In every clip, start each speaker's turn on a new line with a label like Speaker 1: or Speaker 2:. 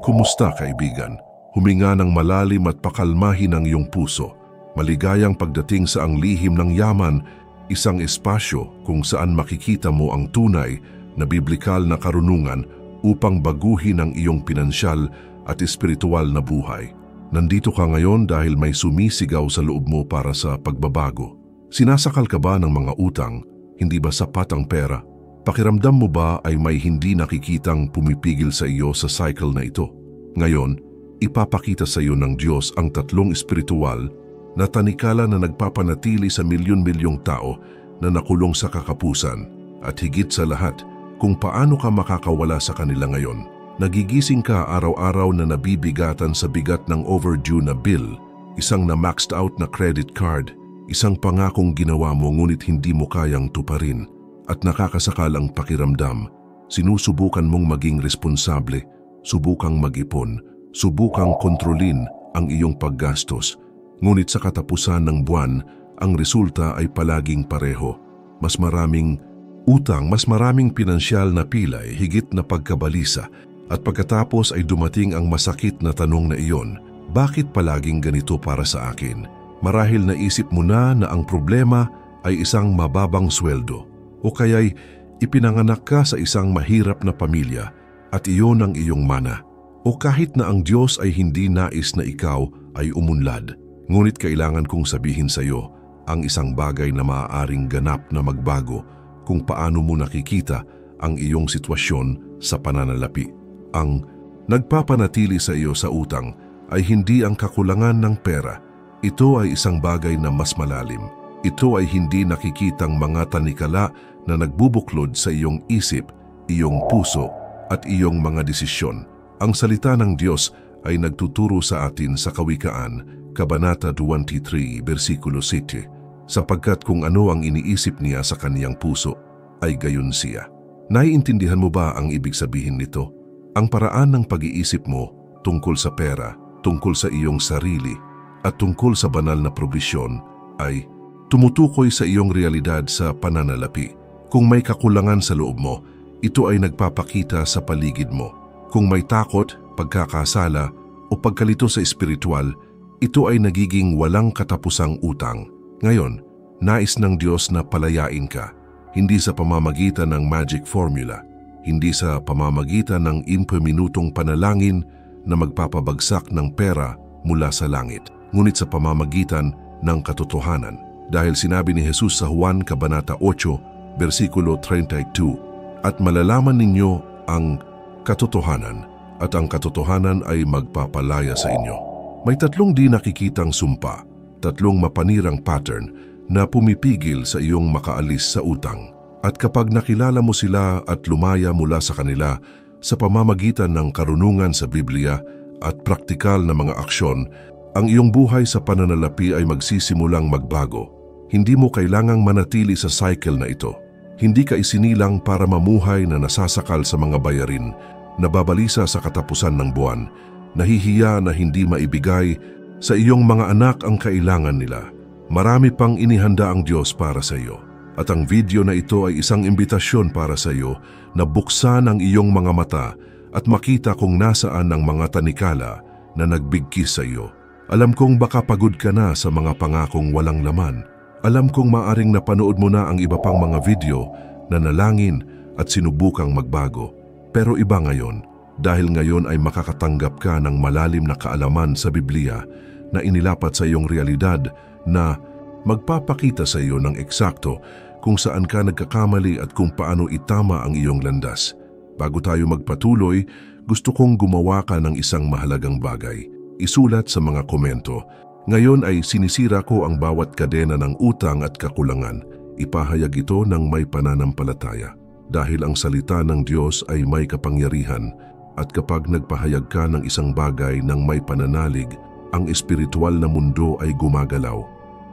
Speaker 1: Kumusta kaibigan? Huminga ng malalim at pakalmahin ang iyong puso. Maligayang pagdating sa ang lihim ng yaman, isang espasyo kung saan makikita mo ang tunay na biblikal na karunungan upang baguhin ang iyong pinansyal at espiritual na buhay. Nandito ka ngayon dahil may sumisigaw sa loob mo para sa pagbabago. Sinasakal ka ba ng mga utang? Hindi ba sapat ang pera? Pakiramdam mo ba ay may hindi nakikitang pumipigil sa iyo sa cycle na ito? Ngayon, ipapakita sa iyo ng Diyos ang tatlong espiritual na tanikala na nagpapanatili sa milyon-milyong tao na nakulong sa kakapusan at higit sa lahat kung paano ka makakawala sa kanila ngayon. Nagigising ka araw-araw na nabibigatan sa bigat ng overdue na bill, isang na maxed out na credit card, isang pangakong ginawa mo ngunit hindi mo kayang tuparin at nakakasakalang pakiramdam. Sinusubukan mong maging responsable, subukang mag-ipon, subukang kontrolin ang iyong paggastos. Ngunit sa katapusan ng buwan, ang resulta ay palaging pareho. Mas maraming utang, mas maraming pinansyal na pilay, higit na pagkabalisa. At pagkatapos ay dumating ang masakit na tanong na iyon, bakit palaging ganito para sa akin? Marahil naisip mo na ang problema ay isang mababang sweldo. O kaya'y ipinanganak ka sa isang mahirap na pamilya at iyon ang iyong mana. O kahit na ang Diyos ay hindi nais na ikaw ay umunlad. Ngunit kailangan kong sabihin sa iyo ang isang bagay na maaaring ganap na magbago kung paano mo nakikita ang iyong sitwasyon sa pananalapi. Ang nagpapanatili sa iyo sa utang ay hindi ang kakulangan ng pera. Ito ay isang bagay na mas malalim. Ito ay hindi nakikitang mga tanikala na nagbubuklod sa iyong isip, iyong puso at iyong mga desisyon. Ang salita ng Diyos ay nagtuturo sa atin sa Kawikaan, Kabanata 23, versikulo 7, sapagkat kung ano ang iniisip niya sa kaniyang puso, ay gayon siya. Naiintindihan mo ba ang ibig sabihin nito? Ang paraan ng pag-iisip mo tungkol sa pera, tungkol sa iyong sarili, at tungkol sa banal na probisyon ay tumutukoy sa iyong realidad sa pananalapi. Kung may kakulangan sa loob mo, ito ay nagpapakita sa paligid mo. Kung may takot, pagkakasala o pagkalito sa espiritual, ito ay nagiging walang katapusang utang. Ngayon, nais ng Diyos na palayain ka, hindi sa pamamagitan ng magic formula, hindi sa pamamagitan ng imperminutong panalangin na magpapabagsak ng pera mula sa langit, ngunit sa pamamagitan ng katotohanan. Dahil sinabi ni Jesus sa Juan Kabanata 8, versikulo 32, at malalaman ninyo ang katotohanan, at ang katotohanan ay magpapalaya sa inyo. May tatlong di nakikitang sumpa, tatlong mapanirang pattern na pumipigil sa iyong makaalis sa utang. At kapag nakilala mo sila at lumaya mula sa kanila sa pamamagitan ng karunungan sa Biblia at praktikal na mga aksyon, ang iyong buhay sa pananalapi ay magsisimulang magbago. Hindi mo kailangang manatili sa cycle na ito. Hindi ka isinilang para mamuhay na nasasakal sa mga bayarin, nababalisa sa katapusan ng buwan, nahihiya na hindi maibigay sa iyong mga anak ang kailangan nila. Marami pang inihanda ang Diyos para sa iyo. At ang video na ito ay isang imbitasyon para sa iyo na buksan ang iyong mga mata at makita kung nasaan ang mga tanikala na nagbigkis sa iyo. Alam kong baka pagod ka na sa mga pangakong walang laman. Alam kong maaring napanood mo na ang iba pang mga video na nalangin at sinubukang magbago. Pero iba ngayon, dahil ngayon ay makakatanggap ka ng malalim na kaalaman sa Biblia na inilapat sa iyong realidad na magpapakita sa iyo ng eksakto kung saan ka nagkakamali at kung paano itama ang iyong landas. Bago tayo magpatuloy, gusto kong gumawa ka ng isang mahalagang bagay. Isulat sa mga komento. Ngayon ay sinisira ko ang bawat kadena ng utang at kakulangan. Ipahayag ito ng may pananampalataya. Dahil ang salita ng Diyos ay may kapangyarihan at kapag nagpahayag ka ng isang bagay ng may pananalig, ang espiritual na mundo ay gumagalaw.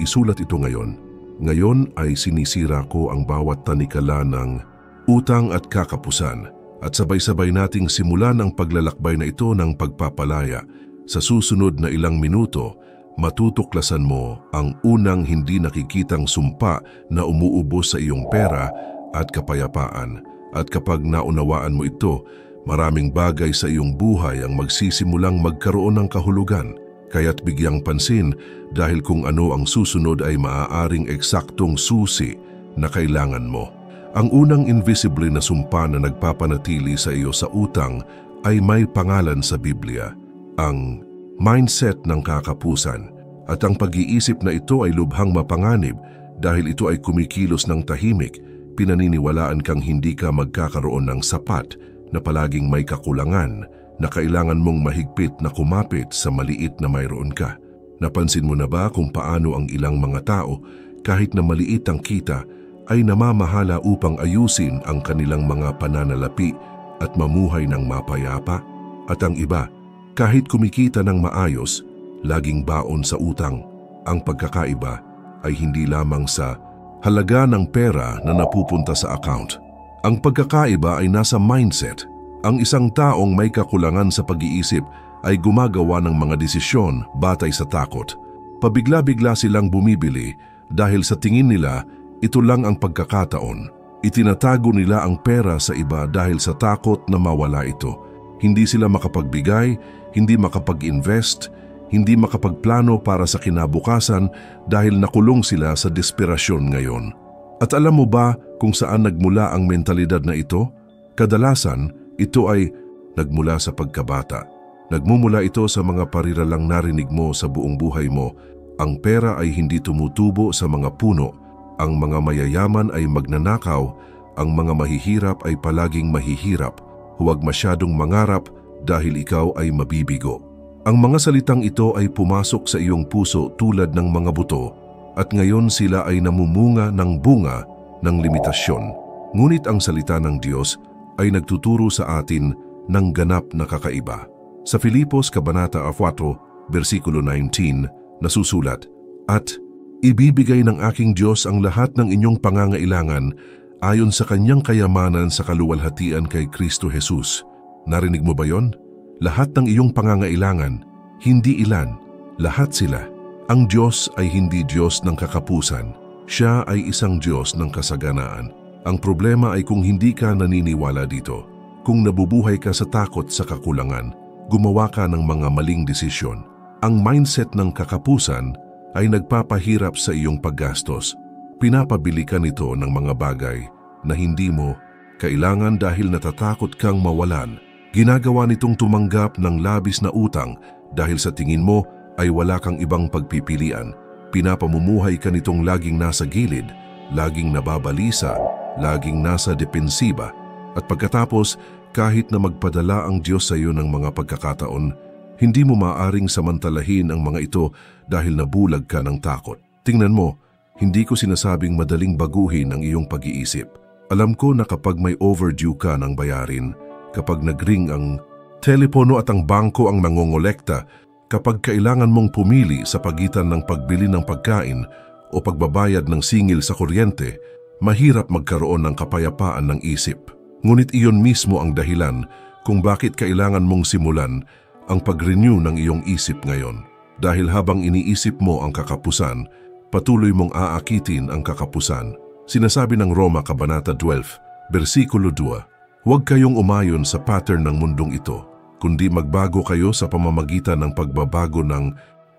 Speaker 1: Isulat ito ngayon. Ngayon ay sinisira ko ang bawat tanikala ng utang at kakapusan at sabay-sabay nating simulan ang paglalakbay na ito ng pagpapalaya. Sa susunod na ilang minuto, matutuklasan mo ang unang hindi nakikitang sumpa na umuubos sa iyong pera at kapayapaan. At kapag naunawaan mo ito, Maraming bagay sa iyong buhay ang magsisimulang magkaroon ng kahulugan, kaya't bigyang pansin dahil kung ano ang susunod ay maaaring eksaktong susi na kailangan mo. Ang unang invisibly na sumpa na nagpapanatili sa iyo sa utang ay may pangalan sa Biblia, ang mindset ng kakapusan. At ang pag-iisip na ito ay lubhang mapanganib dahil ito ay kumikilos ng tahimik, pinaniniwalaan kang hindi ka magkakaroon ng sapat, na palaging may kakulangan, na kailangan mong mahigpit na kumapit sa maliit na mayroon ka. Napansin mo na ba kung paano ang ilang mga tao, kahit na maliit ang kita, ay namamahala upang ayusin ang kanilang mga pananalapi at mamuhay ng mapayapa? At ang iba, kahit kumikita ng maayos, laging baon sa utang. Ang pagkakaiba ay hindi lamang sa halaga ng pera na napupunta sa account. Ang pagkakaiba ay nasa mindset. Ang isang taong may kakulangan sa pag-iisip ay gumagawa ng mga desisyon batay sa takot. Pabigla-bigla silang bumibili dahil sa tingin nila ito lang ang pagkakataon. Itinatago nila ang pera sa iba dahil sa takot na mawala ito. Hindi sila makapagbigay, hindi makapag-invest, hindi makapagplano para sa kinabukasan dahil nakulong sila sa desperasyon ngayon. At alam mo ba kung saan nagmula ang mentalidad na ito? Kadalasan, ito ay nagmula sa pagkabata. Nagmumula ito sa mga pariralang narinig mo sa buong buhay mo. Ang pera ay hindi tumutubo sa mga puno. Ang mga mayayaman ay magnanakaw. Ang mga mahihirap ay palaging mahihirap. Huwag masyadong mangarap dahil ikaw ay mabibigo. Ang mga salitang ito ay pumasok sa iyong puso tulad ng mga buto, at ngayon sila ay namumunga ng bunga ng limitasyon. Ngunit ang salita ng Diyos ay nagtuturo sa atin ng ganap na kakaiba. Sa Filipos Kabanata 4, versikulo 19, nasusulat, "At ibibigay ng aking Diyos ang lahat ng inyong pangangailangan ayon sa kanyang kayamanan sa kaluwalhatian kay Kristo Jesus." Narinig mo ba yon? Lahat ng iyong pangangailangan, hindi ilan, lahat sila. Ang Diyos ay hindi Diyos ng kakapusan. Siya ay isang Diyos ng kasaganaan. Ang problema ay kung hindi ka naniniwala dito, kung nabubuhay ka sa takot sa kakulangan, gumawa ka ng mga maling desisyon. Ang mindset ng kakapusan ay nagpapahirap sa iyong paggastos. Pinapabili ka nito ng mga bagay na hindi mo kailangan dahil natatakot kang mawalan. Ginagawa nitong tumanggap ng labis na utang dahil sa tingin mo ay wala kang ibang pagpipilian. Pinapamumuhay ka nitong laging nasa gilid, laging nababalisa, laging nasa depensiba. At pagkatapos, kahit na magpadala ang Diyos sa iyo ng mga pagkakataon, hindi mo maaring samantalahin ang mga ito dahil nabulag ka ng takot. Tingnan mo, hindi ko sinasabing madaling baguhin ang iyong pag-iisip. Alam ko na kapag may overdue ka ng bayarin, kapag nagring ang telepono at ang bangko ang nangongolekta, kapag kailangan mong pumili sa pagitan ng pagbili ng pagkain o pagbabayad ng singil sa kuryente, mahirap magkaroon ng kapayapaan ng isip. Ngunit iyon mismo ang dahilan kung bakit kailangan mong simulan ang pag-renew ng iyong isip ngayon. Dahil habang iniisip mo ang kakapusan, patuloy mong aakitin ang kakapusan. Sinasabi ng Roma Kabanata 12, versikulo 2, "Huwag kayong umayon sa pattern ng mundong ito, kundi magbago kayo sa pamamagitan ng pagbabago ng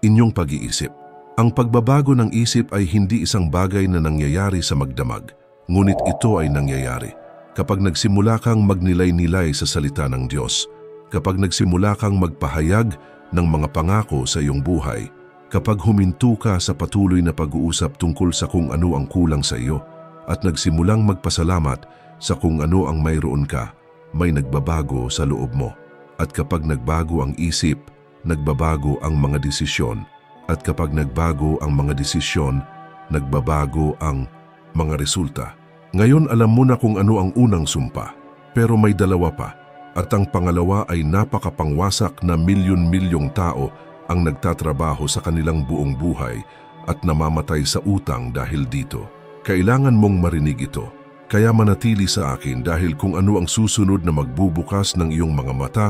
Speaker 1: inyong pag-iisip." Ang pagbabago ng isip ay hindi isang bagay na nangyayari sa magdamag, ngunit ito ay nangyayari kapag nagsimula kang magnilay-nilay sa salita ng Diyos, kapag nagsimula kang magpahayag ng mga pangako sa iyong buhay, kapag huminto ka sa patuloy na pag-uusap tungkol sa kung ano ang kulang sa iyo, at nagsimulang magpasalamat sa kung ano ang mayroon ka, may nagbabago sa loob mo. At kapag nagbago ang isip, nagbabago ang mga desisyon. At kapag nagbago ang mga desisyon, nagbabago ang mga resulta. Ngayon alam mo na kung ano ang unang sumpa, pero may dalawa pa. At ang pangalawa ay napakapangwasak na milyon-milyong tao ang nagtatrabaho sa kanilang buong buhay at namamatay sa utang dahil dito. Kailangan mong marinig ito. Kaya manatili sa akin dahil kung ano ang susunod na magbubukas ng iyong mga mata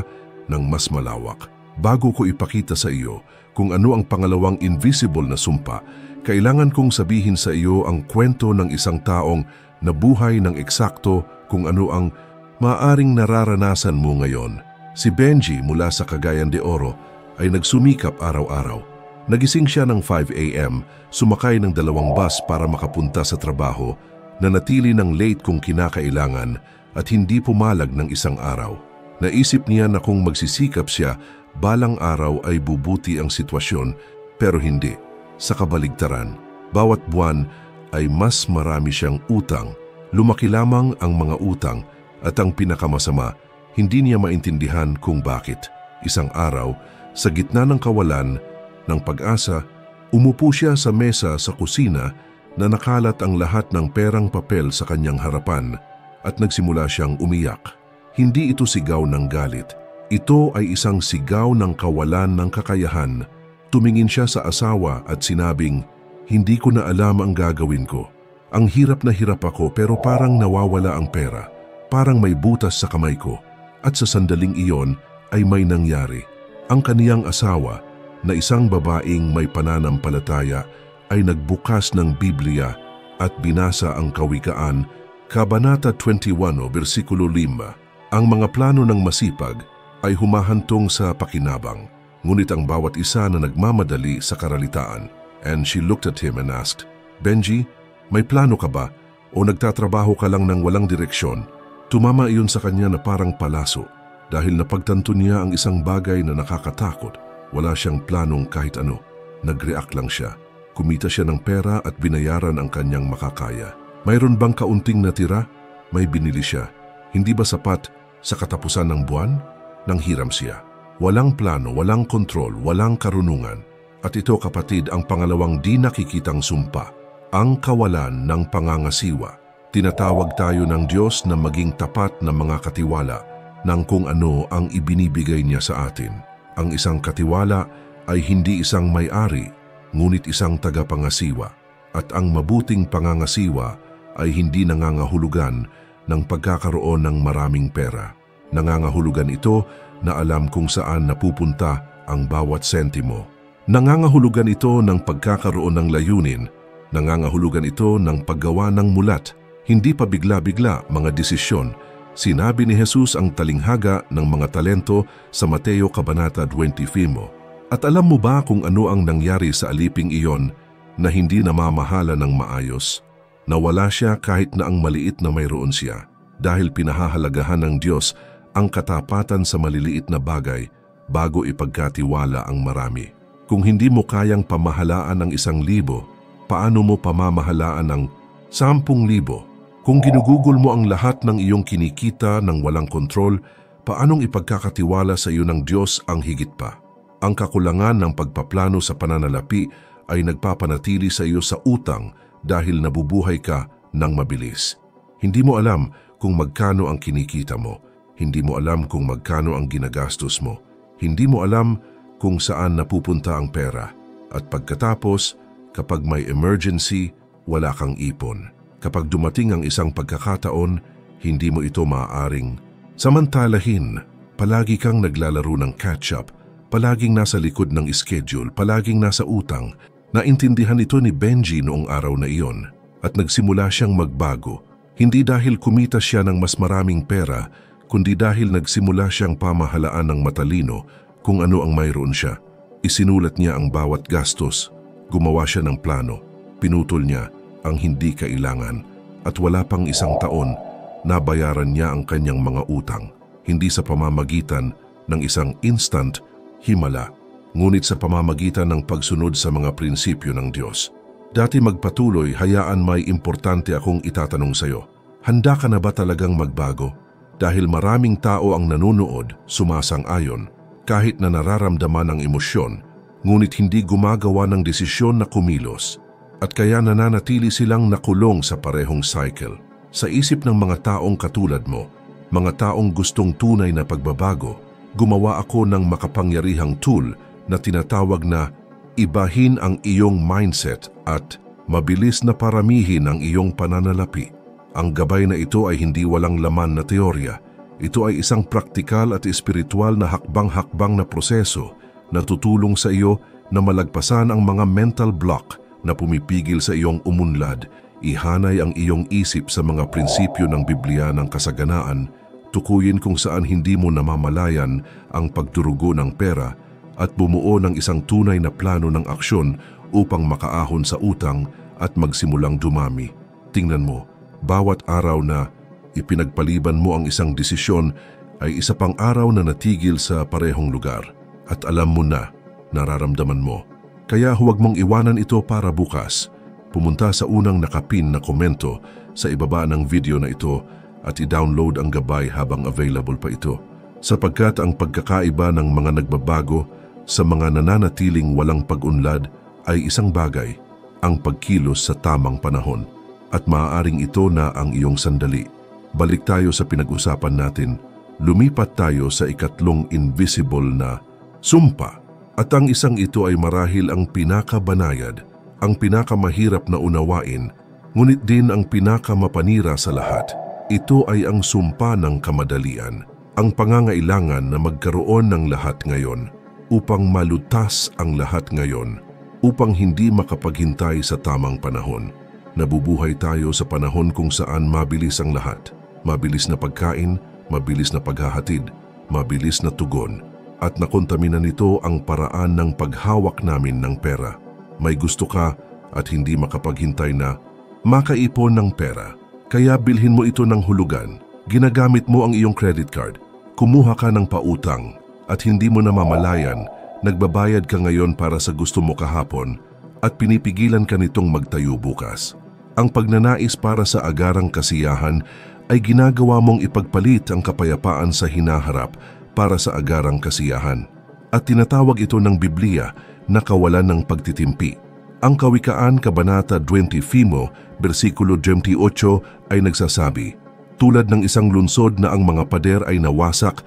Speaker 1: ng mas malawak. Bago ko ipakita sa iyo kung ano ang pangalawang invisible na sumpa, kailangan kong sabihin sa iyo ang kwento ng isang taong nabuhay ng eksakto kung ano ang Maaring nararanasan mo ngayon. Si Benji mula sa Cagayan de Oro ay nagsumikap araw-araw. Nagising siya ng 5 a.m., sumakay ng 2 bus para makapunta sa trabaho, nanatili ng late kung kinakailangan at hindi pumalag ng isang araw. Naisip niya na kung magsisikap siya, balang araw ay bubuti ang sitwasyon, pero hindi. Sa kabaligtaran, bawat buwan ay mas marami siyang utang. Lumaki lamang ang mga utang at ang pinakamasama, hindi niya maintindihan kung bakit. Isang araw, sa gitna ng kawalan ng pag-asa, umupo siya sa mesa sa kusina na nakalat ang lahat ng perang papel sa kanyang harapan at nagsimula siyang umiyak. Hindi ito sigaw ng galit. Ito ay isang sigaw ng kawalan ng kakayahan. Tumingin siya sa asawa at sinabing, "Hindi ko na alam ang gagawin ko. Ang hirap na hirap ako pero parang nawawala ang pera. Parang may butas sa kamay ko." At sa sandaling iyon ay may nangyari. Ang kaniyang asawa na isang babaeng may pananampalataya ay nagbukas ng Biblia at binasa ang Kawikaan, Kabanata 21, versikulo 5. Ang mga plano ng masipag ay humahantong sa pakinabang, ngunit ang bawat isa na nagmamadali sa karalitaan. And she looked at him and asked, "Benji, may plano ka ba o nagtatrabaho ka lang ng walang direksyon?" Tumama iyon sa kanya na parang palaso dahil napagtanto niya ang isang bagay na nakakatakot. Wala siyang planong kahit ano. Nag-react lang siya. Kumita siya ng pera at binayaran ang kanyang makakaya. Mayroon bang kaunting natira? May binili siya. Hindi ba sapat sa katapusan ng buwan? Nanghiram siya. Walang plano, walang kontrol, walang karunungan. At ito kapatid ang pangalawang di nakikitang sumpa, ang kawalan ng pangangasiwa. Tinatawag tayo ng Diyos na maging tapat na mga katiwala ng kung ano ang ibinibigay niya sa atin. Ang isang katiwala ay hindi isang may-ari, ngunit isang tagapangasiwa. At ang mabuting pangangasiwa ay hindi nangangahulugan ng pagkakaroon ng maraming pera. Nangangahulugan ito na alam kung saan napupunta ang bawat sentimo. Nangangahulugan ito ng pagkakaroon ng layunin. Nangangahulugan ito ng paggawa ng mulat. Hindi pa bigla-bigla mga desisyon. Sinabi ni Jesus ang talinghaga ng mga talento sa Mateo Kabanata 20. At alam mo ba kung ano ang nangyari sa aliping iyon na hindi namamahala ng maayos? Nawala siya kahit na ang maliit na mayroon siya dahil pinahahalagahan ng Diyos ang katapatan sa maliliit na bagay bago ipagkatiwala ang marami. Kung hindi mo kayang pamahalaan ang 1,000, paano mo pamamahalaan ang 10,000? Kung ginugugol mo ang lahat ng iyong kinikita ng walang kontrol, paanong ipagkakatiwala sa iyo ng Diyos ang higit pa? Ang kakulangan ng pagpaplano sa pananalapi ay nagpapanatili sa iyo sa utang dahil nabubuhay ka ng mabilis. Hindi mo alam kung magkano ang kinikita mo. Hindi mo alam kung magkano ang ginagastos mo. Hindi mo alam kung saan napupunta ang pera. At pagkatapos, kapag may emergency, wala kang ipon. Kapag dumating ang isang pagkakataon, hindi mo ito maaaring samantalahin. Palagi kang naglalaro ng catch-up, palaging nasa likod ng schedule, palaging nasa utang. Naintindihan ito ni Benji noong araw na iyon at nagsimula siyang magbago. Hindi dahil kumita siya ng mas maraming pera, kundi dahil nagsimula siyang pamahalaan ng matalino kung ano ang mayroon siya. Isinulat niya ang bawat gastos, gumawa siya ng plano, pinutol niya ang hindi kailangan at wala pang 1 taon, nabayaran niya ang kanyang mga utang. Hindi sa pamamagitan ng isang instant himala, ngunit sa pamamagitan ng pagsunod sa mga prinsipyo ng Diyos. Dati magpatuloy, hayaan may importante akong itatanong sa iyo. Handa ka na ba talagang magbago? Dahil maraming tao ang nanonood, sumasang-ayon, kahit na nararamdaman ang emosyon, ngunit hindi gumagawa ng desisyon na kumilos. At kaya nananatili silang nakulong sa parehong cycle. Sa isip ng mga taong katulad mo, mga taong gustong tunay na pagbabago, gumawa ako ng makapangyarihang tool na tinatawag na ibahin ang iyong mindset at mabilis na paramihin ang iyong pananalapi. Ang gabay na ito ay hindi walang laman na teorya. Ito ay isang praktikal at espiritual na hakbang-hakbang na proseso na tutulong sa iyo na malagpasan ang mga mental block na pumipigil sa iyong umunlad, ihanay ang iyong isip sa mga prinsipyo ng Biblia ng kasaganaan, tukuyin kung saan hindi mo namamalayan ang pagdurugo ng pera at bumuo ng isang tunay na plano ng aksyon upang makaahon sa utang at magsimulang dumami. Tingnan mo, bawat araw na ipinagpaliban mo ang isang desisyon ay isa pang araw na natigil sa parehong lugar at alam mo na, nararamdaman mo. Kaya huwag mong iwanan ito para bukas. Pumunta sa unang nakapin na komento sa ibaba ng video na ito at i-download ang gabay habang available pa ito. Sapagkat ang pagkakaiba ng mga nagbabago sa mga nananatiling walang pag-unlad ay isang bagay, ang pagkilos sa tamang panahon. At maaaring ito na ang iyong sandali. Balik tayo sa pinag-usapan natin. Lumipat tayo sa ikatlong invisible na sumpa. At ang isang ito ay marahil ang pinakabanayad, ang pinakamahirap na unawain, ngunit din ang pinakamapanira sa lahat. Ito ay ang sumpa ng kamadalian, ang pangangailangan na magkaroon ng lahat ngayon, upang malutas ang lahat ngayon, upang hindi makapaghintay sa tamang panahon. Nabubuhay tayo sa panahon kung saan mabilis ang lahat. Mabilis na pagkain, mabilis na paghahatid, mabilis na tugon, at nakontamina nito ang paraan ng paghawak namin ng pera. May gusto ka at hindi makapaghintay na makaipon ng pera. Kaya bilhin mo ito ng hulugan. Ginagamit mo ang iyong credit card. Kumuha ka ng pautang at hindi mo namamalayan, nagbabayad ka ngayon para sa gusto mo kahapon at pinipigilan ka nitong magtayo bukas. Ang pagnanais para sa agarang kasiyahan ay ginagawa mong ipagpalit ang kapayapaan sa hinaharap para sa agarang kasiyahan. At tinatawag ito ng Biblia na kawalan ng pagtitimpi. Ang Kawikaan Kabanata 20 Fimo, versikulo 28 ay nagsasabi, tulad ng isang lunsod na ang mga pader ay nawasak,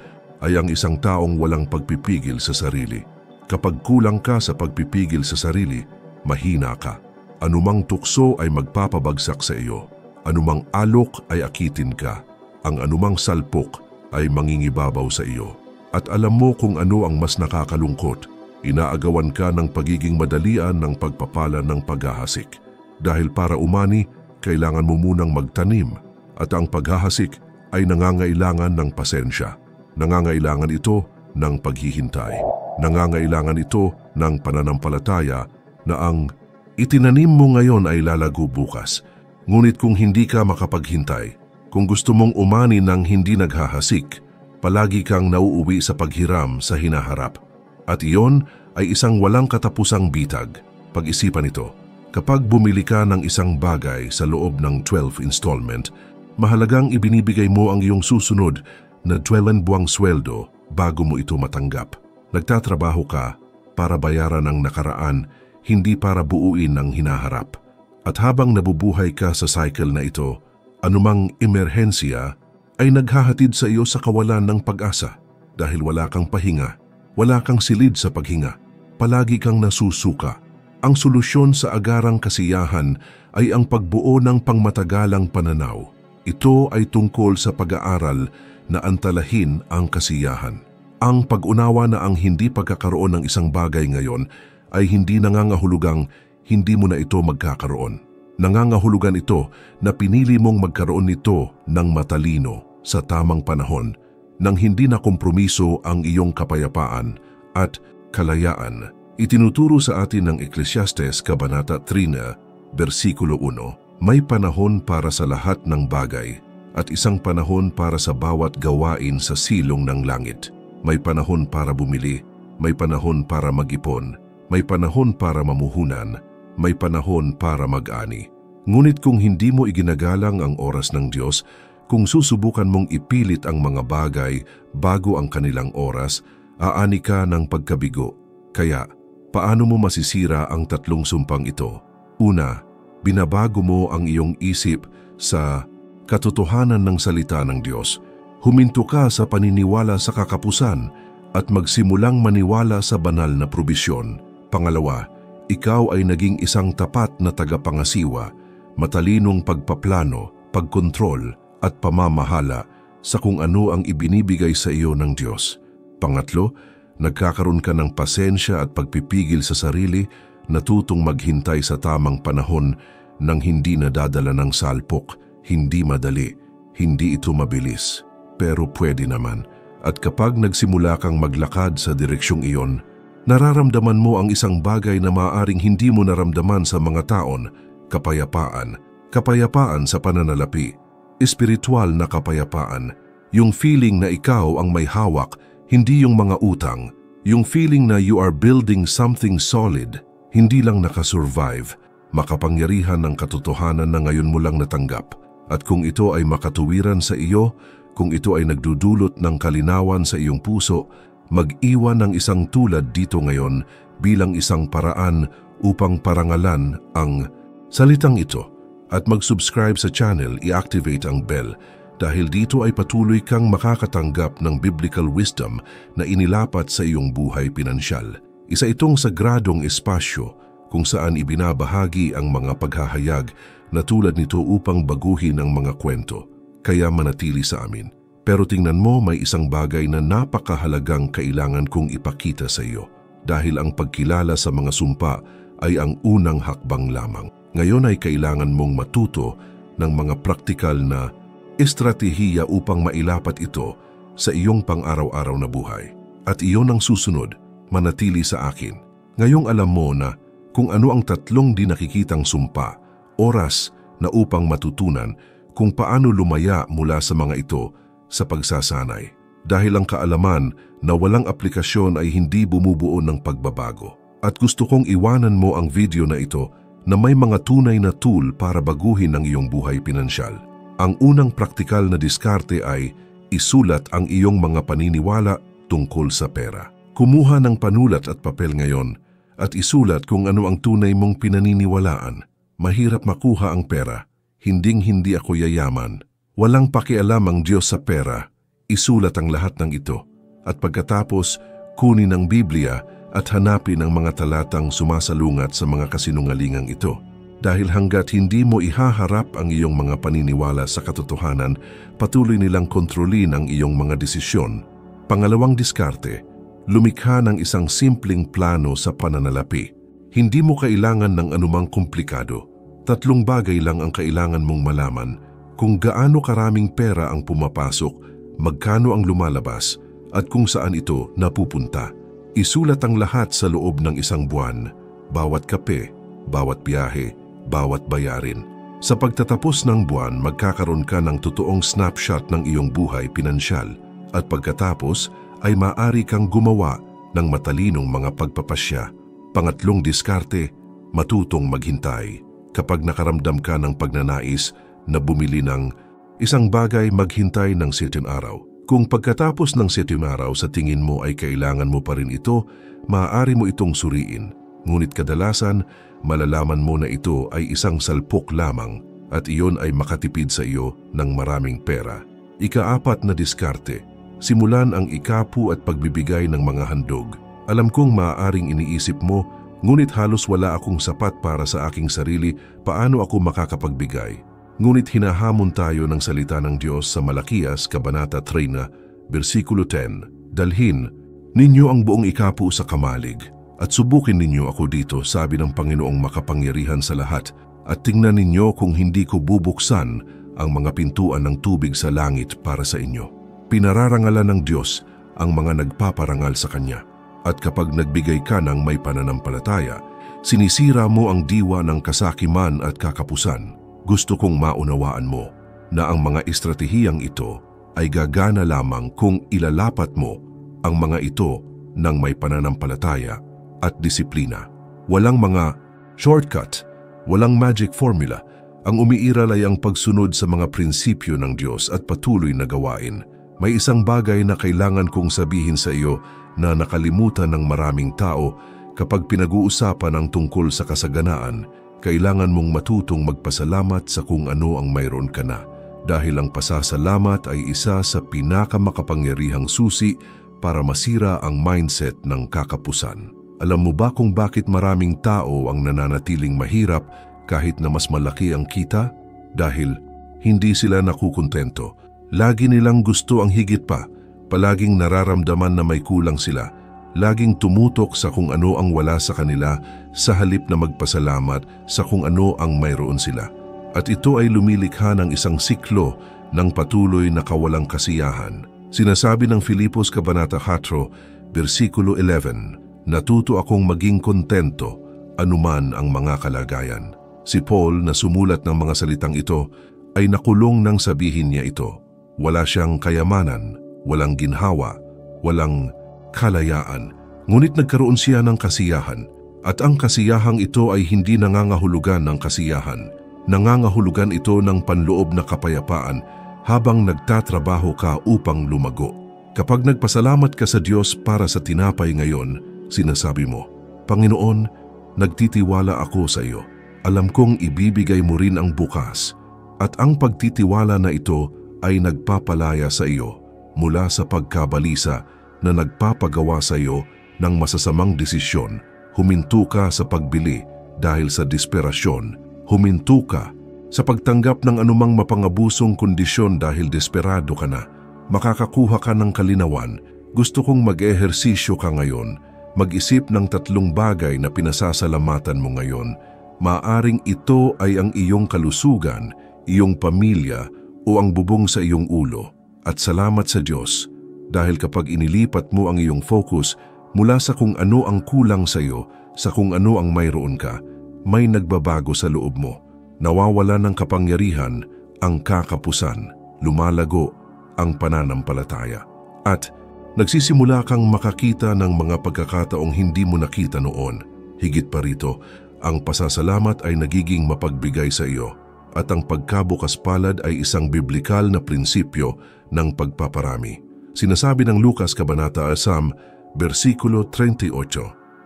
Speaker 1: ay ang isang taong walang pagpipigil sa sarili. Kapag kulang ka sa pagpipigil sa sarili, mahina ka. Anumang tukso ay magpapabagsak sa iyo. Anumang alok ay akitin ka. Ang anumang salpok ay mangingibabaw sa iyo. At alam mo kung ano ang mas nakakalungkot. Inaagawan ka ng pagiging madalian ng pagpapala ng paghahasik. Dahil para umani, kailangan mo munang magtanim. At ang paghahasik ay nangangailangan ng pasensya. Nangangailangan ito ng paghihintay. Nangangailangan ito ng pananampalataya na ang itinanim mo ngayon ay lalago bukas. Ngunit kung hindi ka makapaghintay, kung gusto mong umani ng hindi naghahasik, palagi kang nauuwi sa paghiram sa hinaharap. At iyon ay isang walang katapusang bitag. Pag-isipan ito, kapag bumili ka ng isang bagay sa loob ng 12 installment, mahalagang ibinibigay mo ang iyong susunod na 12 buwang sweldo bago mo ito matanggap. Nagtatrabaho ka para bayaran ang nakaraan, hindi para buuin ang hinaharap. At habang nabubuhay ka sa cycle na ito, anumang emerhensya ay naghahatid sa iyo sa kawalan ng pag-asa dahil wala kang pahinga. Wala kang silid sa paghinga, palagi kang nasusuka. Ang solusyon sa agarang kasiyahan ay ang pagbuo ng pangmatagalang pananaw. Ito ay tungkol sa pag-aaral na antalahin ang kasiyahan. Ang pag-unawa na ang hindi pagkakaroon ng isang bagay ngayon ay hindi nangangahulugang hindi mo na ito magkakaroon. Nangangahulugan ito na pinili mong magkaroon nito ng matalino sa tamang panahon, nang hindi na kompromiso ang iyong kapayapaan at kalayaan. Itinuturo sa atin ng Ecclesiastes Kabanata 3, versikulo 1, may panahon para sa lahat ng bagay at isang panahon para sa bawat gawain sa silong ng langit. May panahon para bumili, may panahon para mag-ipon, may panahon para mamuhunan, may panahon para mag-ani. Ngunit kung hindi mo iginagalang ang oras ng Diyos, kung susubukan mong ipilit ang mga bagay bago ang kanilang oras, aani ka ng pagkabigo. Kaya, paano mo masisira ang tatlong sumpang ito? Una, binabago mo ang iyong isip sa katotohanan ng salita ng Diyos. Huminto ka sa paniniwala sa kakapusan at magsimulang maniwala sa banal na probisyon. Pangalawa, ikaw ay naging isang tapat na tagapangasiwa, matalinong pagpaplano, pagkontrol, at pamamahala sa kung ano ang ibinibigay sa iyo ng Diyos. Pangatlo, nagkakaroon ka ng pasensya at pagpipigil sa sarili, natutong maghintay sa tamang panahon nang hindi nadadala ng salpok, hindi madali, hindi ito mabilis. pero pwede naman. At kapag nagsimula kang maglakad sa direksyong iyon, nararamdaman mo ang isang bagay na maaaring hindi mo naramdaman sa mga taon, kapayapaan. Kapayapaan sa pananalapi, espiritual na kapayapaan, yung feeling na ikaw ang may hawak, hindi yung mga utang, yung feeling na you are building something solid, hindi lang nakasurvive, makapangyarihan ng katotohanan na ngayon mo lang natanggap. At kung ito ay makatuwiran sa iyo, kung ito ay nagdudulot ng kalinawan sa iyong puso, mag-iwan ng isang tulad dito ngayon bilang isang paraan upang parangalan ang salitang ito. At mag-subscribe sa channel, i-activate ang bell dahil dito ay patuloy kang makakatanggap ng biblical wisdom na inilapat sa iyong buhay pinansyal. Isa itong sagradong espasyo kung saan ibinabahagi ang mga paghahayag na tulad nito upang baguhin ang mga kwento, kaya manatili sa amin. Pero tingnan mo, may isang bagay na napakahalagang kailangan kong ipakita sa iyo dahil ang pagkilala sa mga sumpa ay ang unang hakbang lamang. Ngayon ay kailangan mong matuto ng mga praktikal na estratehiya upang mailapat ito sa iyong pang-araw-araw na buhay. At iyon ang susunod, manatili sa akin. Ngayong alam mo na kung ano ang 3 di nakikitang sumpa, oras na upang matutunan kung paano lumaya mula sa mga ito sa pagsasanay. Dahil ang kaalaman na walang aplikasyon ay hindi bumubuo ng pagbabago. At gusto kong iwanan mo ang video na ito na may mga tunay na tool para baguhin ang iyong buhay pinansyal. Ang unang praktikal na diskarte ay isulat ang iyong mga paniniwala tungkol sa pera. Kumuha ng panulat at papel ngayon at isulat kung ano ang tunay mong pinaniniwalaan. Mahirap makuha ang pera. Hinding-hindi ako yayaman. Walang pakialam ang Diyos sa pera. Isulat ang lahat ng ito. At pagkatapos, kunin ang Biblia at hanapin ang mga talatang sumasalungat sa mga kasinungalingang ito. Dahil hanggat hindi mo ihaharap ang iyong mga paniniwala sa katotohanan, patuloy nilang kontrolin ang iyong mga desisyon. Pangalawang diskarte, lumikha ng isang simpleng plano sa pananalapi. Hindi mo kailangan ng anumang komplikado. 3 bagay lang ang kailangan mong malaman: kung gaano karaming pera ang pumapasok, magkano ang lumalabas, at kung saan ito napupunta. Isulat ang lahat sa loob ng isang buwan, bawat kape, bawat biyahe, bawat bayarin. Sa pagtatapos ng buwan, magkakaroon ka ng totoong snapshot ng iyong buhay pinansyal at pagkatapos ay maaari kang gumawa ng matalinong mga pagpapasya. Pangatlong diskarte, matutong maghintay. Kapag nakaramdam ka ng pagnanais na bumili ng isang bagay, maghintay ng 7 araw. Kung pagkatapos ng 7 araw sa tingin mo ay kailangan mo pa rin ito, maaari mo itong suriin. Ngunit kadalasan, malalaman mo na ito ay isang salpok lamang at iyon ay makatipid sa iyo ng maraming pera. Ika-4 na diskarte, simulan ang ikapu at pagbibigay ng mga handog. Alam kong maaaring iniisip mo, ngunit halos wala akong sapat para sa aking sarili, paano ako makakapagbigay? Ngunit hinahamon tayo ng salita ng Diyos sa Malakias, Kabanata 3, versikulo 10. Dalhin ninyo ang buong ikapu sa kamalig at subukin ninyo ako dito, sabi ng Panginoong makapangyarihan sa lahat, at tingnan ninyo kung hindi ko bubuksan ang mga pintuan ng tubig sa langit para sa inyo. Pinararangalan ng Diyos ang mga nagpaparangal sa Kanya. At kapag nagbigay ka ng may pananampalataya, sinisira mo ang diwa ng kasakiman at kakapusan. Gusto kong maunawaan mo na ang mga estratehiyang ito ay gagana lamang kung ilalapat mo ang mga ito ng may pananampalataya at disiplina. Walang mga shortcut, walang magic formula. Ang umiiral ay ang pagsunod sa mga prinsipyo ng Diyos at patuloy na gawain. May isang bagay na kailangan kong sabihin sa iyo na nakalimutan ng maraming tao kapag pinag-uusapan ang tungkol sa kasaganaan. Kailangan mong matutong magpasalamat sa kung ano ang mayroon ka na, dahil ang pasasalamat ay isa sa pinakamakapangyarihang susi para masira ang mindset ng kakapusan. Alam mo ba kung bakit maraming tao ang nananatiling mahirap kahit na mas malaki ang kita? Dahil hindi sila nakukontento. Lagi nilang gusto ang higit pa, palaging nararamdaman na may kulang sila. Laging tumutok sa kung ano ang wala sa kanila sa halip na magpasalamat sa kung ano ang mayroon sila. At ito ay lumilikha ng isang siklo ng patuloy na kawalang kasiyahan. Sinasabi ng Filipos Kabanata 4, versikulo 11, natuto akong maging kontento anuman ang mga kalagayan. Si Paul na sumulat ng mga salitang ito ay nakulong nang sabihin niya ito. Wala siyang kayamanan, walang ginhawa, walang kalayaan, ngunit nagkaroon siya ng kasiyahan. At ang kasiyahang ito ay hindi nangangahulugan ng kasiyahan. Nangangahulugan ito ng panloob na kapayapaan habang nagtatrabaho ka upang lumago. Kapag nagpasalamat ka sa Diyos para sa tinapay ngayon, sinasabi mo, Panginoon, nagtitiwala ako sa iyo. Alam kong ibibigay mo rin ang bukas. At ang pagtitiwala na ito ay nagpapalaya sa iyo mula sa pagkabalisa na nagpapagawa sa iyo ng masasamang desisyon. Huminto ka sa pagbili dahil sa desperasyon. Huminto ka sa pagtanggap ng anumang mapangabusong kondisyon dahil desperado ka na. Makakakuha ka ng kalinawan. Gusto kong mag-ehersisyo ka ngayon. Mag-isip ng 3 bagay na pinasasalamatan mo ngayon. Maaring ito ay ang iyong kalusugan, iyong pamilya o ang bubong sa iyong ulo. At salamat sa Diyos dahil kapag inilipat mo ang iyong focus mula sa kung ano ang kulang sa iyo, sa kung ano ang mayroon ka, may nagbabago sa loob mo. Nawawala ng kapangyarihan ang kakapusan, lumalago ang pananampalataya. At nagsisimula kang makakita ng mga pagkakataong hindi mo nakita noon. Higit pa rito, ang pasasalamat ay nagiging mapagbigay sa iyo. At ang pagkabukas palad ay isang biblikal na prinsipyo ng pagpaparami. Sinasabi ng Lucas Kabanata 10, versikulo 38,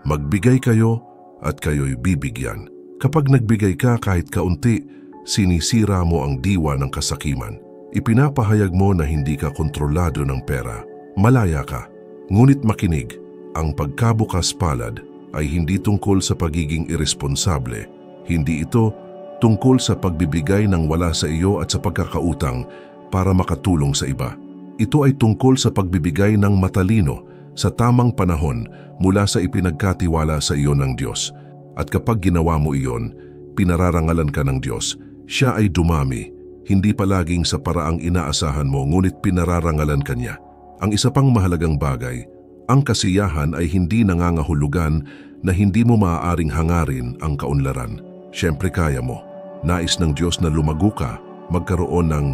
Speaker 1: magbigay kayo at kayo'y bibigyan. Kapag nagbigay ka kahit kaunti, sinisira mo ang diwa ng kasakiman. Ipinapahayag mo na hindi ka kontrolado ng pera. Malaya ka. Ngunit makinig, ang pagkabukas palad ay hindi tungkol sa pagiging irresponsable. Hindi ito tungkol sa pagbibigay ng wala sa iyo at sa pagkakautang para makatulong sa iba. Ito ay tungkol sa pagbibigay ng matalino sa tamang panahon mula sa ipinagkatiwala sa iyo ng Diyos. At kapag ginawa mo iyon, pinararangalan ka ng Diyos. Siya ay dumami, hindi palaging sa paraang inaasahan mo, ngunit pinararangalan ka niya. Ang isa pang mahalagang bagay, ang kasiyahan ay hindi nangangahulugan na hindi mo maaaring hangarin ang kaunlaran. Siyempre kaya mo. Nais ng Diyos na lumago ka, magkaroon ng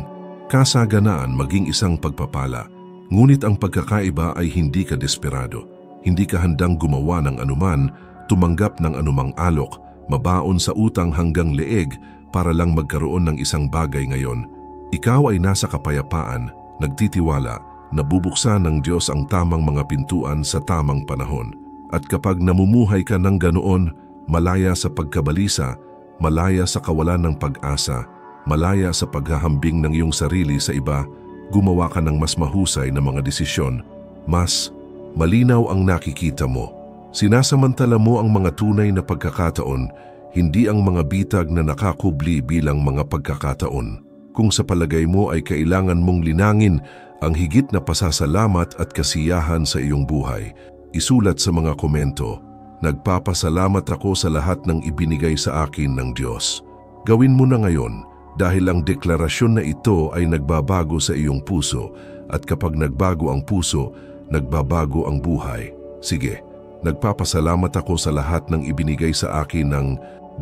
Speaker 1: kasaganaan, maging isang pagpapala. Ngunit ang pagkakaiba ay hindi ka desperado. Hindi ka handang gumawa ng anuman, tumanggap ng anumang alok, mabaon sa utang hanggang leeg para lang magkaroon ng isang bagay ngayon. Ikaw ay nasa kapayapaan, nagtitiwala, nabubuksan ng Diyos ang tamang mga pintuan sa tamang panahon. At kapag namumuhay ka ng ganoon, malaya sa pagkabalisa, malaya sa kawalan ng pag-asa, malaya sa paghahambing ng iyong sarili sa iba, gumawa ka ng mas mahusay na mga desisyon, mas malinaw ang nakikita mo. Sinasamantala mo ang mga tunay na pagkakataon, hindi ang mga bitag na nakakubli bilang mga pagkakataon. Kung sa palagay mo ay kailangan mong linangin ang higit na pasasalamat at kasiyahan sa iyong buhay, isulat sa mga komento, nagpapasalamat ako sa lahat ng ibinigay sa akin ng Diyos. Gawin mo na ngayon dahil ang deklarasyon na ito ay nagbabago sa iyong puso at kapag nagbago ang puso, nagbabago ang buhay. Sige, nagpapasalamat ako sa lahat ng ibinigay sa akin ng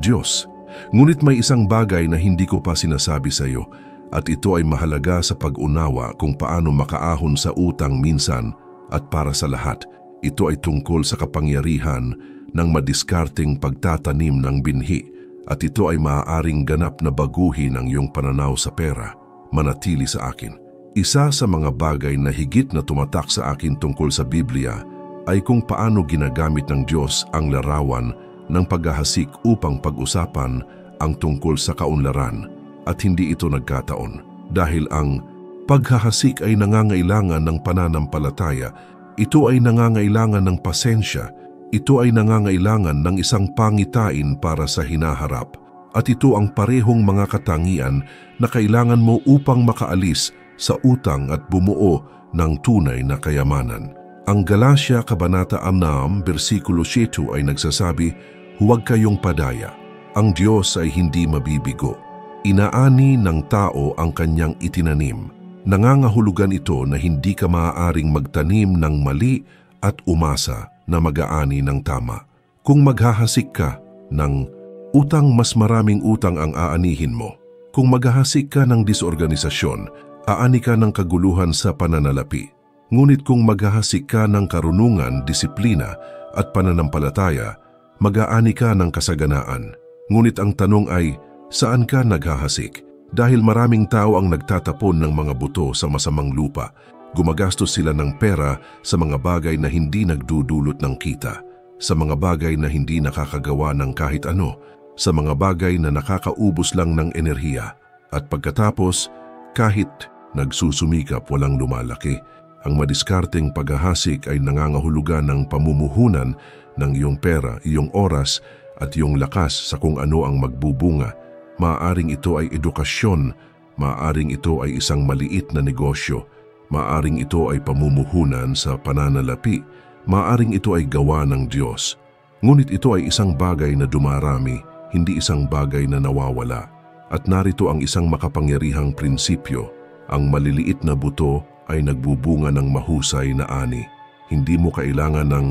Speaker 1: Diyos. Ngunit may isang bagay na hindi ko pa sinasabi sa iyo at ito ay mahalaga sa pag-unawa kung paano makaahon sa utang minsan at para sa lahat. Ito ay tungkol sa kapangyarihan ng madiskarteng pagtatanim ng binhi at ito ay maaaring ganap na baguhin ang iyong pananaw sa pera. Manatili sa akin. Isa sa mga bagay na higit na tumatak sa akin tungkol sa Biblia ay kung paano ginagamit ng Diyos ang larawan ng paghahasik upang pag-usapan ang tungkol sa kaunlaran at hindi ito nagkataon. Dahil ang paghahasik ay nangangailangan ng pananampalataya, ito ay nangangailangan ng pasensya, ito ay nangangailangan ng isang pangitain para sa hinaharap. At ito ang parehong mga katangian na kailangan mo upang makaalis sa utang at bumuo ng tunay na kayamanan. Ang Galatia Kabanata 6, versikulo 7 ay nagsasabi, huwag kayong padaya. Ang Diyos ay hindi mabibigo. Inaani ng tao ang kanyang itinanim. Nangangahulugan ito na hindi ka maaaring magtanim ng mali at umasa na mag-aani ng tama. Kung maghahasik ka ng utang, mas maraming utang ang aanihin mo. Kung maghahasik ka ng disorganisasyon, aani ka ng kaguluhan sa pananalapi. Ngunit kung maghahasik ka ng karunungan, disiplina at pananampalataya, mag-aani ka ng kasaganaan. Ngunit ang tanong ay, saan ka naghahasik? Dahil maraming tao ang nagtatapon ng mga buto sa masamang lupa. Gumagastos sila ng pera sa mga bagay na hindi nagdudulot ng kita, sa mga bagay na hindi nakakagawa ng kahit ano, sa mga bagay na nakakaubos lang ng enerhiya. At pagkatapos, kahit nagsusumikap, walang lumalaki. Ang madiskarteng paghahasik ay nangangahulugan ng pamumuhunan ng iyong pera, iyong oras at iyong lakas sa kung ano ang magbubunga. Maaaring ito ay edukasyon, maaaring ito ay isang maliit na negosyo, maaaring ito ay pamumuhunan sa pananalapi, maaaring ito ay gawa ng Diyos. Ngunit ito ay isang bagay na dumarami, hindi isang bagay na nawawala. At narito ang isang makapangyarihang prinsipyo, ang maliliit na buto ay nagbubunga ng mahusay na ani. Hindi mo kailangan ng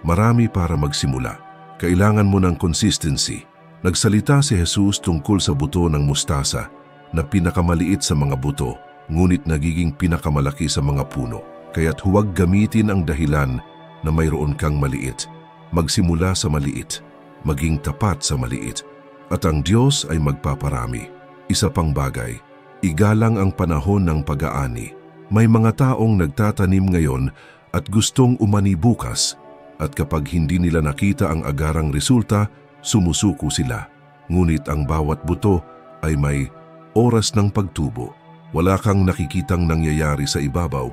Speaker 1: marami para magsimula. Kailangan mo ng consistency. Nagsalita si Jesus tungkol sa buto ng mustasa na pinakamaliit sa mga buto, ngunit nagiging pinakamalaki sa mga puno. Kaya't huwag gamitin ang dahilan na mayroon kang maliit. Magsimula sa maliit, maging tapat sa maliit, at ang Diyos ay magpaparami. Isa pang bagay, igalang ang panahon ng pag-aani. May mga taong nagtatanim ngayon at gustong umani bukas, at kapag hindi nila nakita ang agarang resulta, sumusuko sila. Ngunit ang bawat buto ay may oras ng pagtubo. Wala kang nakikitang nangyayari sa ibabaw,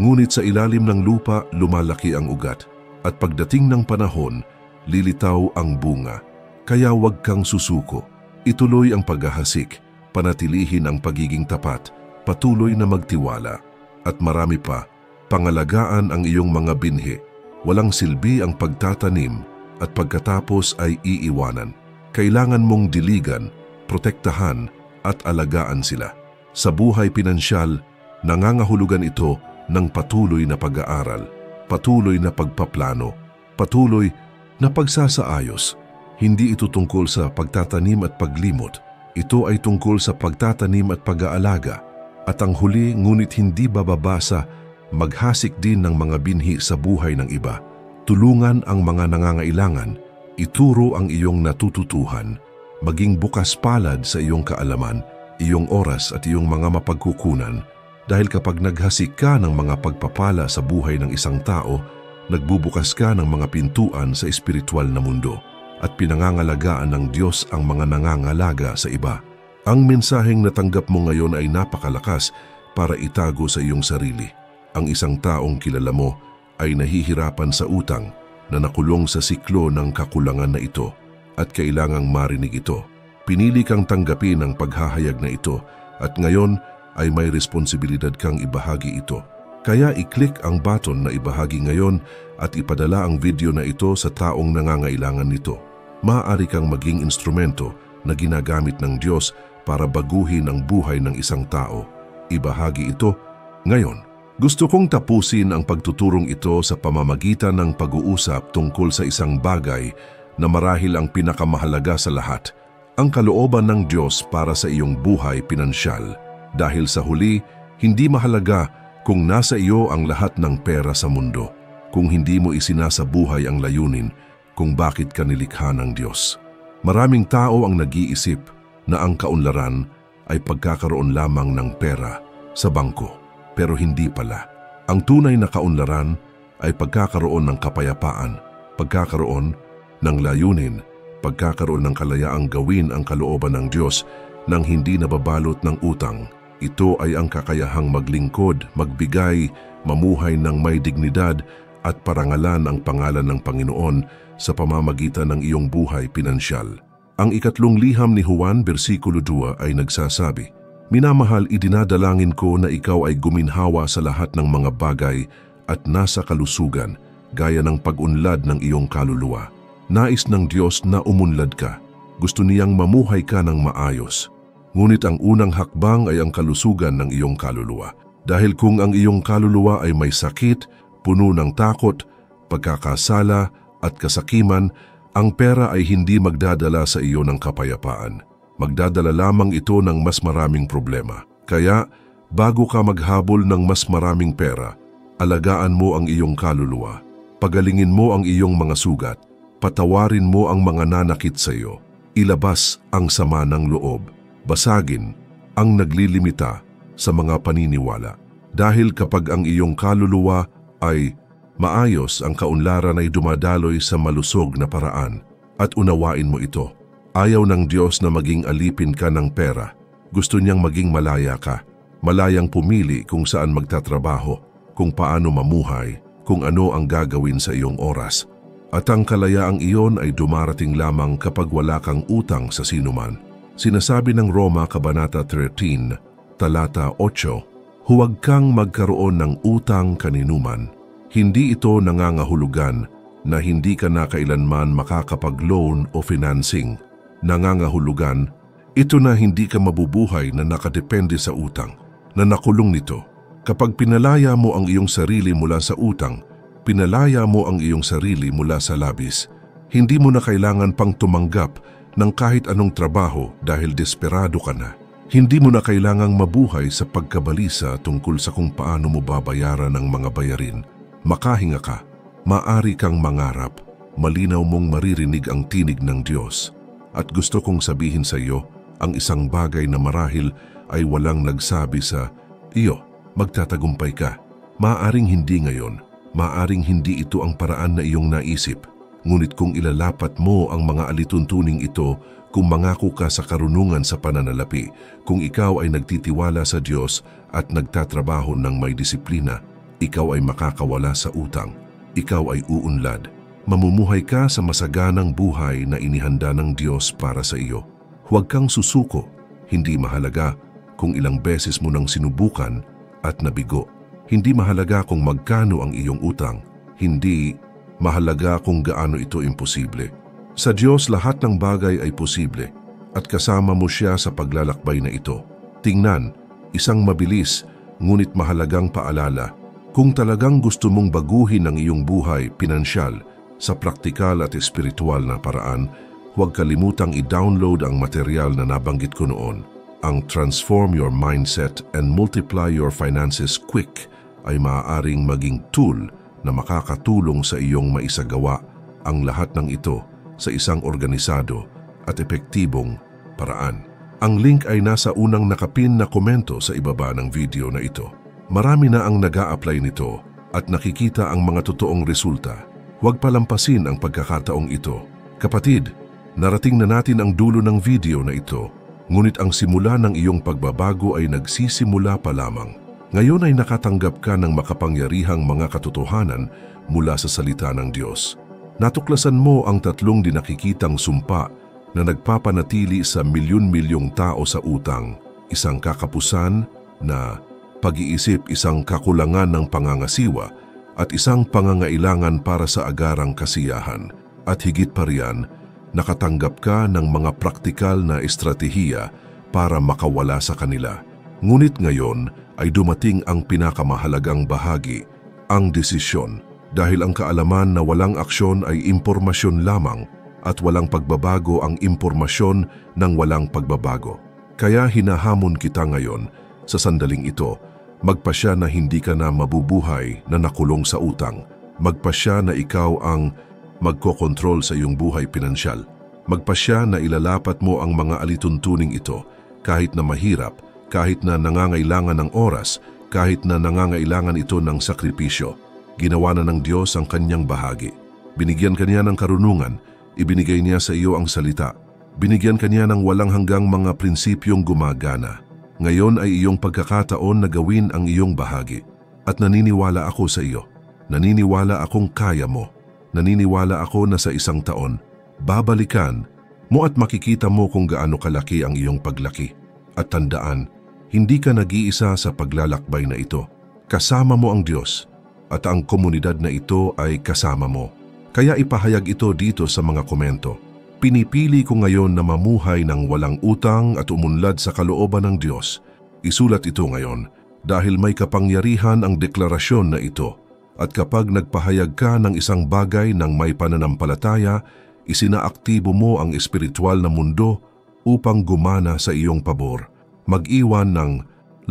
Speaker 1: ngunit sa ilalim ng lupa lumalaki ang ugat. At pagdating ng panahon, lilitaw ang bunga. Kaya huwag kang susuko. Ituloy ang paghahasik, panatilihin ang pagiging tapat, patuloy na magtiwala. At marami pa, pangalagaan ang iyong mga binhi. Walang silbi ang pagtatanim at pagkatapos ay iiwanan. Kailangan mong diligan, protektahan at alagaan sila. Sa buhay pinansyal, nangangahulugan ito ng patuloy na pag-aaral, patuloy na pagpaplano, patuloy na pagsasaayos. Hindi ito tungkol sa pagtatanim at paglimot. Ito ay tungkol sa pagtatanim at pag-aalaga. At ang huli, ngunit hindi bababasa, maghasik din ng mga binhi sa buhay ng iba. Tulungan ang mga nangangailangan, ituro ang iyong natututuhan, maging bukas palad sa iyong kaalaman, iyong oras at iyong mga mapagkukunan. Dahil kapag naghasik ka ng mga pagpapala sa buhay ng isang tao, nagbubukas ka ng mga pintuan sa espiritual na mundo at pinangangalagaan ng Diyos ang mga nangangalaga sa iba. Ang mensaheng natanggap mo ngayon ay napakalakas para itago sa iyong sarili. Ang isang taong kilala mo ay nahihirapan sa utang na nakulong sa siklo ng kakulangan na ito at kailangang marinig ito. Pinili kang tanggapin ang paghahayag na ito at ngayon ay may responsibilidad kang ibahagi ito. Kaya i-click ang button na ibahagi ngayon at ipadala ang video na ito sa taong nangangailangan nito. Maaari kang maging instrumento na ginagamit ng Diyos para baguhin ang buhay ng isang tao. Ibahagi ito ngayon. Gusto kong tapusin ang pagtuturong ito sa pamamagitan ng pag-uusap tungkol sa isang bagay na marahil ang pinakamahalaga sa lahat, ang kalooban ng Diyos para sa iyong buhay pinansyal. Dahil sa huli, hindi mahalaga kung nasa iyo ang lahat ng pera sa mundo, kung hindi mo isinasabuhay ang layunin kung bakit ka nilikha ng Diyos. Maraming tao ang nag-iisip na ang kaunlaran ay pagkakaroon lamang ng pera sa bangko. Pero hindi pala. Ang tunay na kaunlaran ay pagkakaroon ng kapayapaan, pagkakaroon ng layunin, pagkakaroon ng kalayaang gawin ang kalooban ng Diyos nang hindi nababalot ng utang. Ito ay ang kakayahang maglingkod, magbigay, mamuhay ng may dignidad at parangalan ang pangalan ng Panginoon sa pamamagitan ng iyong buhay pinansyal. Ang ikatlong liham ni Juan versikulo 2 ay nagsasabi, "Minamahal, idinadalangin ko na ikaw ay guminhawa sa lahat ng mga bagay at nasa kalusugan, gaya ng pag-unlad ng iyong kaluluwa. Nais ng Diyos na umunlad ka. Gusto niyang mamuhay ka ng maayos. Ngunit ang unang hakbang ay ang kalusugan ng iyong kaluluwa. Dahil kung ang iyong kaluluwa ay may sakit, puno ng takot, pagkakasala at kasakiman, ang pera ay hindi magdadala sa iyo ng kapayapaan. Magdadala lamang ito ng mas maraming problema. Kaya, bago ka maghabol ng mas maraming pera, alagaan mo ang iyong kaluluwa. Pagalingin mo ang iyong mga sugat. Patawarin mo ang mga nanakit sa iyo. Ilabas ang sama ng loob. Basagin ang naglilimita sa mga paniniwala. Dahil kapag ang iyong kaluluwa ay maayos, ang kaunlaran ay dumadaloy sa malusog na paraan. At unawain mo ito. Ayaw ng Diyos na maging alipin ka ng pera. Gusto niyang maging malaya ka. Malayang pumili kung saan magtatrabaho, kung paano mamuhay, kung ano ang gagawin sa iyong oras. At ang kalayaang iyon ay dumarating lamang kapag wala kang utang sa sinuman. Sinasabi ng Roma Kabanata 13, Talata 8, huwag kang magkaroon ng utang kaninuman. Hindi ito nangangahulugan na hindi ka na kailanman makakapag-loan o financing. Nangangahulugan, ito na hindi ka mabubuhay na nakadepende sa utang, na nakulong nito. Kapag pinalaya mo ang iyong sarili mula sa utang, pinalaya mo ang iyong sarili mula sa labis. Hindi mo na kailangan pang tumanggap ng kahit anong trabaho dahil desperado ka na. Hindi mo na kailangang mabuhay sa pagkabalisa tungkol sa kung paano mo babayaran ang mga bayarin. Makahinga ka, maari kang mangarap, malinaw mong maririnig ang tinig ng Diyos. At gusto kong sabihin sa iyo ang isang bagay na marahil ay walang nagsabi sa iyo, magtatagumpay ka. Maaring hindi ngayon, maaring hindi ito ang paraan na iyong naisip. Ngunit kung ilalapat mo ang mga alituntuning ito, kung mangako ka sa karunungan sa pananalapi, kung ikaw ay nagtitiwala sa Diyos at nagtatrabaho ng may disiplina, ikaw ay makakawala sa utang. Ikaw ay uunlad. Mamumuhay ka sa masaganang buhay na inihanda ng Diyos para sa iyo. Huwag kang susuko. Hindi mahalaga kung ilang beses mo nang sinubukan at nabigo. Hindi mahalaga kung magkano ang iyong utang. Hindi mahalaga kung gaano ito imposible. Sa Diyos lahat ng bagay ay posible at kasama mo siya sa paglalakbay na ito. Tingnan, isang mabilis ngunit mahalagang paalala. Kung talagang gusto mong baguhin ang iyong buhay pinansyal sa praktikal at espiritual na paraan, huwag kalimutang i-download ang material na nabanggit ko noon. Ang Transform Your Mindset and Multiply Your Finances Quick ay maaaring maging tool na makakatulong sa iyong maisagawa ang lahat ng ito sa isang organisado at epektibong paraan. Ang link ay nasa unang nakapin na komento sa ibaba ng video na ito. Marami na ang nag-a-apply nito at nakikita ang mga totoong resulta. Huwag palampasin ang pagkakataong ito. Kapatid, narating na natin ang dulo ng video na ito, ngunit ang simula ng iyong pagbabago ay nagsisimula pa lamang. Ngayon ay nakatanggap ka ng makapangyarihang mga katotohanan mula sa salita ng Diyos. Natuklasan mo ang tatlong dinakikitang sumpa na nagpapanatili sa milyon-milyong tao sa utang, isang kakapusan na pag-iisip, isang kakulangan ng pangangasiwa, at isang pangangailangan para sa agarang kasiyahan. At higit pa riyan, nakatanggap ka ng mga praktikal na estratehiya para makawala sa kanila. Ngunit ngayon ay dumating ang pinakamahalagang bahagi, ang desisyon. Dahil ang kaalaman na walang aksyon ay impormasyon lamang at walang pagbabago ang impormasyon ng walang pagbabago. Kaya hinahamon kita ngayon sa sandaling ito, magpasya na hindi ka na mabubuhay na nakulong sa utang. Magpasya na ikaw ang magkokontrol sa iyong buhay pinansyal. Magpasya na ilalapat mo ang mga alituntuning ito kahit na mahirap, kahit na nangangailangan ng oras, kahit na nangangailangan ito ng sakripisyo. Ginawa na ng Diyos ang kanyang bahagi. Binigyan kanya ng karunungan, ibinigay niya sa iyo ang salita. Binigyan kanya ng walang hanggang mga prinsipyong gumagana. Ngayon ay iyong pagkakataon na gawin ang iyong bahagi. At naniniwala ako sa iyo. Naniniwala akong kaya mo. Naniniwala ako na sa isang taon, babalikan mo at makikita mo kung gaano kalaki ang iyong paglaki. At tandaan, hindi ka nag-iisa sa paglalakbay na ito. Kasama mo ang Diyos at ang komunidad na ito ay kasama mo. Kaya ipahayag ito dito sa mga komento. Pinipili ko ngayon na mamuhay ng walang utang at umunlad sa kalooban ng Diyos. Isulat ito ngayon dahil may kapangyarihan ang deklarasyon na ito. At kapag nagpahayag ka ng isang bagay ng may pananampalataya, isinaaktibo mo ang espiritual na mundo upang gumana sa iyong pabor. Mag-iwan ng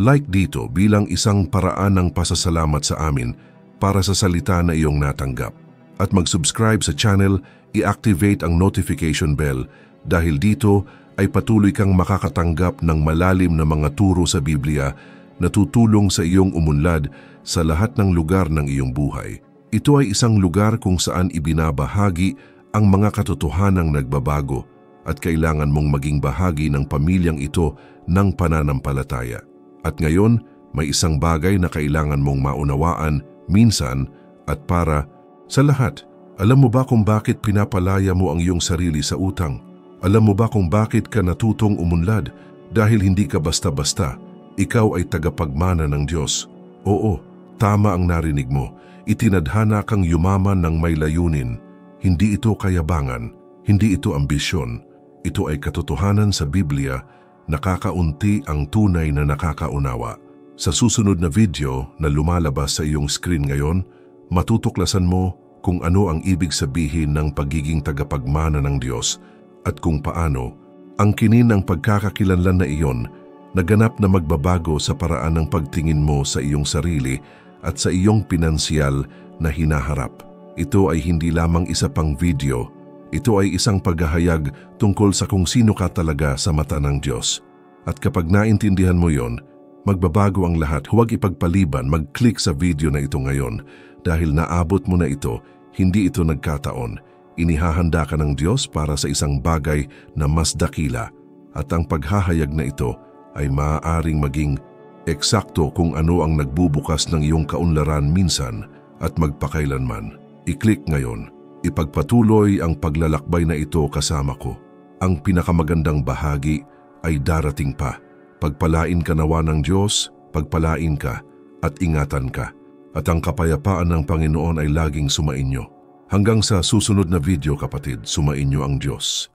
Speaker 1: like dito bilang isang paraan ng pasasalamat sa amin para sa salita na iyong natanggap. At mag-subscribe sa channel, i-activate ang notification bell dahil dito ay patuloy kang makakatanggap ng malalim na mga turo sa Biblia na tutulong sa iyong umunlad sa lahat ng lugar ng iyong buhay. Ito ay isang lugar kung saan ibinabahagi ang mga katotohanang nagbabago at kailangan mong maging bahagi ng pamilyang ito ng pananampalataya. At ngayon, may isang bagay na kailangan mong maunawaan minsan at para sa lahat. Alam mo ba kung bakit pinapalaya mo ang iyong sarili sa utang? Alam mo ba kung bakit ka natutong umunlad? Dahil hindi ka basta-basta. Ikaw ay tagapagmana ng Diyos. Oo, tama ang narinig mo. Itinadhana kang yumaman ng may layunin. Hindi ito kayabangan, hindi ito ambisyon. Ito ay katotohanan sa Biblia, nakakaunti ang tunay na nakakaunawa. Sa susunod na video na lumalabas sa iyong screen ngayon, matutuklasan mo kung ano ang ibig sabihin ng pagiging tagapagmana ng Diyos at kung paano ang kinin ng pagkakakilanlan na iyon naganap na magbabago sa paraan ng pagtingin mo sa iyong sarili at sa iyong pinansyal na hinaharap. Ito ay hindi lamang isa pang video. Ito ay isang paghahayag tungkol sa kung sino ka talaga sa mata ng Diyos. At kapag naintindihan mo yon, magbabago ang lahat. Huwag ipagpaliban, mag-click sa video na ito ngayon dahil naabot mo na ito, hindi ito nagkataon. Inihahanda ka ng Diyos para sa isang bagay na mas dakila at ang paghahayag na ito ay maaaring maging eksakto kung ano ang nagbubukas ng iyong kaunlaran minsan at magpakailanman. I-click ngayon. Ipagpatuloy ang paglalakbay na ito kasama ko. Ang pinakamagandang bahagi ay darating pa. Pagpalain ka nawa ng Diyos, pagpalain ka at ingatan ka. At ang kapayapaan ng Panginoon ay laging sumainyo. Hanggang sa susunod na video kapatid, sumainyo ang Diyos.